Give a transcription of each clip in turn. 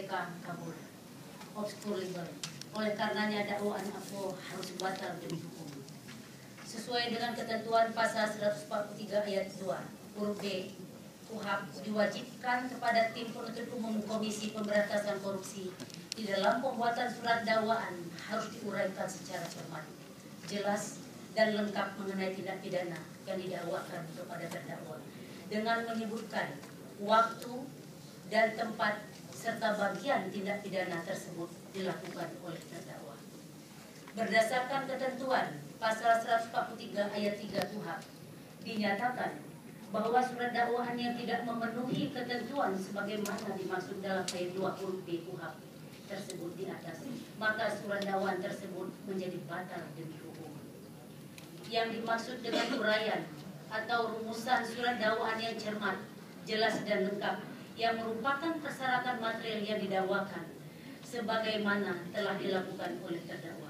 PK kabur, obskur legal. Oleh karenanya dakwaan Apo harus batal demi hukum. Sesuai dengan ketentuan pasal 143 ayat 2 huruf B KUHP, diwajibkan kepada tim penuntut umum Komisi Pemberantasan Korupsi di dalam pembuatan surat dakwaan harus diuraikan secara cermat, jelas dan lengkap mengenai tindak pidana yang didakwakan kepada terdakwa, dengan menyebutkan waktu dan tempat serta bagian tindak pidana tersebut dilakukan oleh terdakwa. Berdasarkan ketentuan pasal 143 ayat 3 KUHP, dinyatakan bahwa surat dakwaan yang tidak memenuhi ketentuan sebagaimana dimaksud dalam ayat 2 huruf B KUHP tersebut di atas, maka surat dakwaan tersebut menjadi batal demi hukum. Yang dimaksud dengan uraian atau rumusan surat dakwaan yang cermat, jelas dan lengkap, yang merupakan persyaratan material yang didakwakan sebagaimana telah dilakukan oleh terdakwa.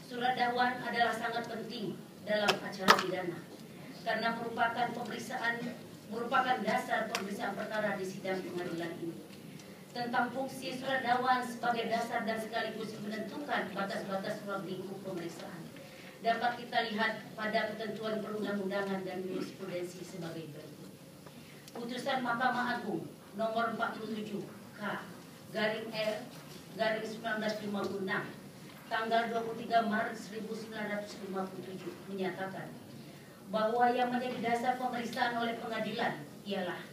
Surat dakwaan adalah sangat penting dalam acara pidana karena merupakan dasar pemeriksaan perkara di sidang pengadilan ini. Tentang fungsi surat dakwaan sebagai dasar dan sekaligus menentukan batas-batas ruang lingkup pemeriksaan dapat kita lihat pada ketentuan perundang-undangan dan jurisprudensi sebagai berikut. Putusan Mahkamah Agung nomor 47 K/R/1956 tanggal 23 Maret 1957 menyatakan bahwa yang menjadi dasar pemeriksaan oleh pengadilan ialah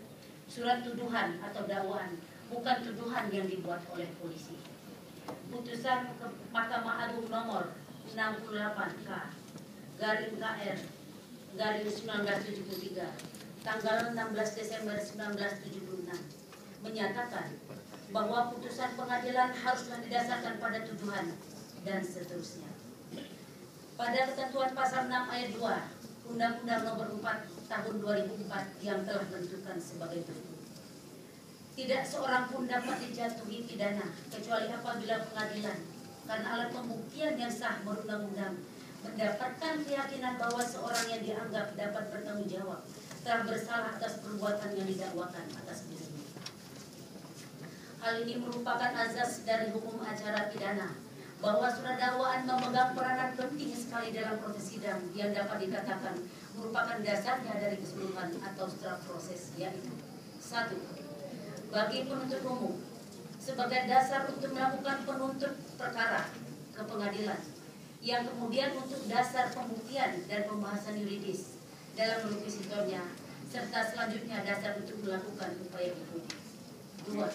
surat tuduhan atau dakwaan, bukan tuduhan yang dibuat oleh polisi. Putusan Mahkamah Agung nomor 68 K/R/1973 tanggal 16 Desember 1976 menyatakan bahwa putusan pengadilan haruslah didasarkan pada tuduhan dan seterusnya. Pada ketentuan pasal 6 ayat 2 Undang-Undang Nomor 4 Tahun 2004 yang telah menentukan sebagai berikut. Tidak seorang pun dapat dijatuhi pidana kecuali apabila pengadilan karena alat pembuktian yang sah berundang-undang mendapatkan keyakinan bahwa seorang yang dianggap dapat bertanggung jawab telah bersalah atas perbuatan yang didakwakan atas dirinya. Hal ini merupakan azas dari hukum acara pidana bahwa surat dakwaan memegang peranan penting sekali dalam proses sidang yang dapat dikatakan merupakan dasarnya dari keseluruhan atau setelah proses, yaitu 1. Bagi penuntut umum sebagai dasar untuk melakukan penuntut perkara ke pengadilan, yang kemudian untuk dasar pembuktian dan pembahasan yuridis dalam inkuisitornya, serta selanjutnya dasar untuk melakukan upaya hukum. 2.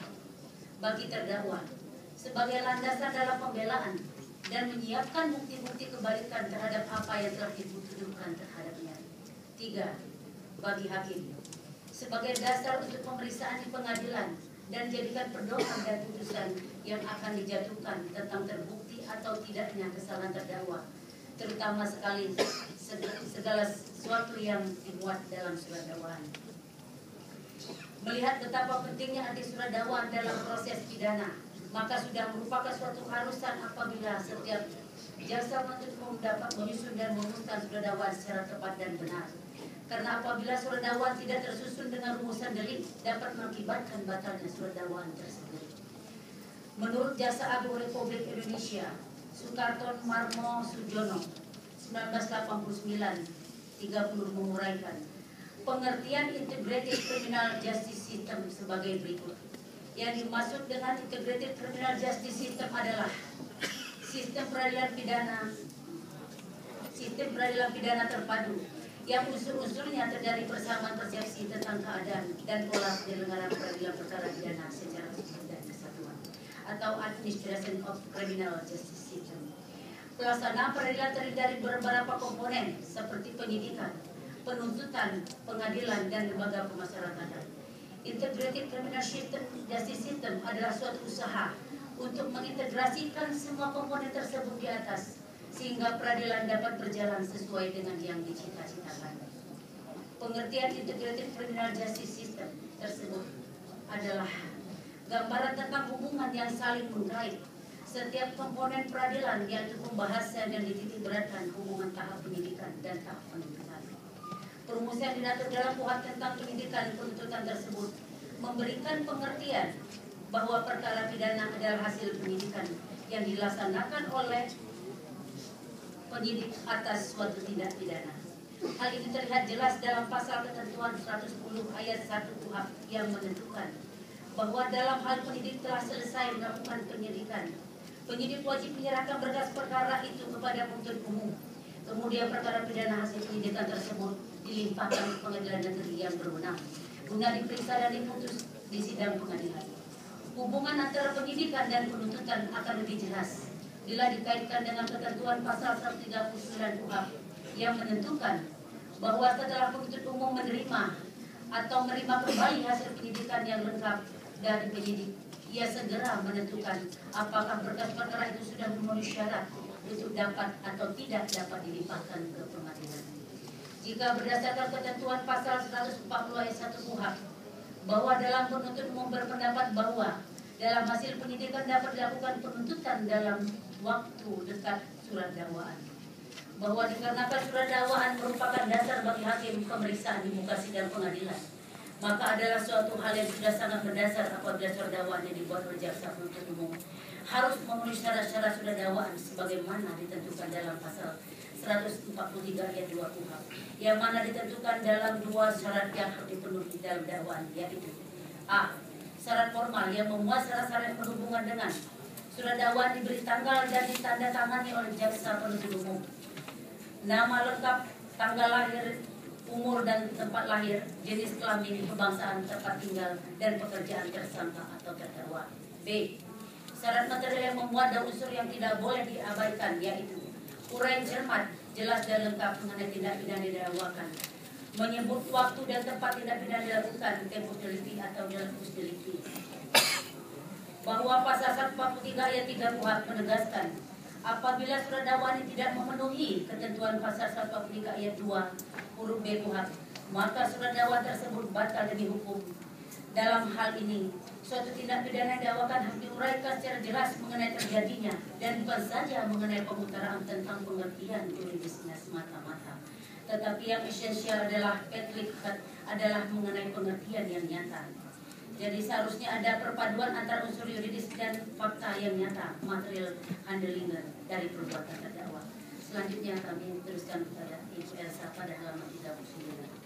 Bagi terdakwa sebagai landasan dalam pembelaan dan menyiapkan bukti-bukti kebalikan terhadap apa yang telah dituduhkan terhadapnya. 3. Bagi hakim sebagai dasar untuk pemeriksaan di pengadilan dan jadikan pedoman dan putusan yang akan dijatuhkan tentang terbukti atau tidaknya kesalahan terdakwa, terutama sekali segala sesuatu yang dimuat dalam surat dakwaan. Melihat betapa pentingnya arti surat dakwaan dalam proses pidana, maka sudah merupakan suatu keharusan apabila setiap jaksa penuntut umum dapat menyusun dan merumuskan surat dakwaan secara tepat dan benar. Karena apabila surat dakwaan tidak tersusun dengan rumusan delik, dapat mengakibatkan batalnya surat dakwaan tersebut. Menurut Jaksa Agung Republik Indonesia Soekarto Marmo Sujono 1989-30 menguraikan pengertian Integrated Criminal Justice System sebagai berikut. Yang dimaksud dengan Integrated Criminal Justice System adalah sistem peradilan pidana terpadu yang unsur-unsurnya terdiri persamaan persepsi tentang keadaan dan pola penyelenggaraan peradilan perkara pidana secara utuh dan kesatuan, atau Administration of Criminal Justice System. Pelaksanaan peradilan terdiri dari beberapa komponen seperti penyidikan, penuntutan, pengadilan, dan lembaga pemasyarakatan. Integrated Criminal Justice System adalah suatu usaha untuk mengintegrasikan semua komponen tersebut di atas sehingga peradilan dapat berjalan sesuai dengan yang dicita-citakan. Pengertian Integrated Criminal Justice System tersebut adalah gambaran tentang hubungan yang saling mengkait setiap komponen peradilan, yaitu pembahasan dan dititikberatkan hubungan tahap penyidikan dan tahap penuntutan. Perumusan diatur dalam KUHP tentang penyidikan penuntutan tersebut memberikan pengertian bahwa perkara pidana adalah hasil penyidikan yang dilaksanakan oleh penyidik atas suatu tindak pidana. Hal ini terlihat jelas dalam pasal ketentuan 110 ayat 1 KUHP yang menentukan bahwa dalam hal penyidik telah selesai melakukan penyidikan, penyidik wajib menyerahkan berkas perkara itu kepada penuntut umum. Kemudian perkara pidana hasil penyidikan tersebut dilimpahkan ke pengadilan negeri yang berwenang guna diperiksa dan diputus di sidang pengadilan. Hubungan antara penyidikan dan penuntutan akan lebih jelas bila dikaitkan dengan ketentuan pasal 139 KUHP yang menentukan bahwa setelah penuntut umum menerima atau menerima kembali hasil penyidikan yang lengkap dari penyidik, ia segera menentukan apakah berkas perkara itu sudah memenuhi syarat untuk dapat atau tidak dapat dilimpahkan ke pengadilan. Jika berdasarkan ketentuan pasal 140 ayat 1 KUHP bahwa dalam penuntut umum berpendapat bahwa dalam hasil penyidikan dapat dilakukan penuntutan dalam waktu dekat surat dakwaan, bahwa dikarenakan surat dakwaan merupakan dasar bagi hakim pemeriksaan di muka sidang pengadilan, maka adalah suatu hal yang sudah sangat mendasar apabila surat dakwaan yang dibuat oleh jaksa penuntut umum harus memenuhi syarat-syarat surat dakwaan sebagaimana ditentukan dalam pasal 143 ayat 2 KUHP, yang mana ditentukan dalam dua syarat yang harus dipenuhi dalam dakwaan, yaitu A. Syarat formal yang memuat syarat-syarat yang berhubungan dengan surat dakwaan diberi tanggal dan ditandatangani oleh jaksa penuntut umum, nama lengkap, tanggal lahir, umur dan tempat lahir, jenis kelamin, kebangsaan, tempat tinggal, dan pekerjaan tersangka atau terdakwa. B. Syarat material yang memuat dan unsur yang tidak boleh diabaikan, yaitu uraian cermat, jelas dan lengkap mengenai tindak pidana didakwakan, menyebut waktu dan tempat tindak pidana dilakukan, tempus delicti atau tempus delicti. Bahwa pasal 143 ayat 3 KUHP menegaskan apabila surat dakwaan tidak memenuhi ketentuan pasal 143 ayat 2 huruf B KUHP, maka surat dakwaan tersebut batal demi hukum. Dalam hal ini, suatu tindak pidana didakwakan harus diuraikan secara jelas mengenai terjadinya dan bukan saja mengenai pemutaraan tentang pengertian yuridisnya semata-mata. Tetapi yang esensial adalah adalah mengenai pengertian yang nyata. Jadi seharusnya ada perpaduan antara unsur yuridis dan fakta yang nyata, material handling dari perbuatan terdakwa. Selanjutnya kami teruskan kepada Ibu Elsa pada halaman 39.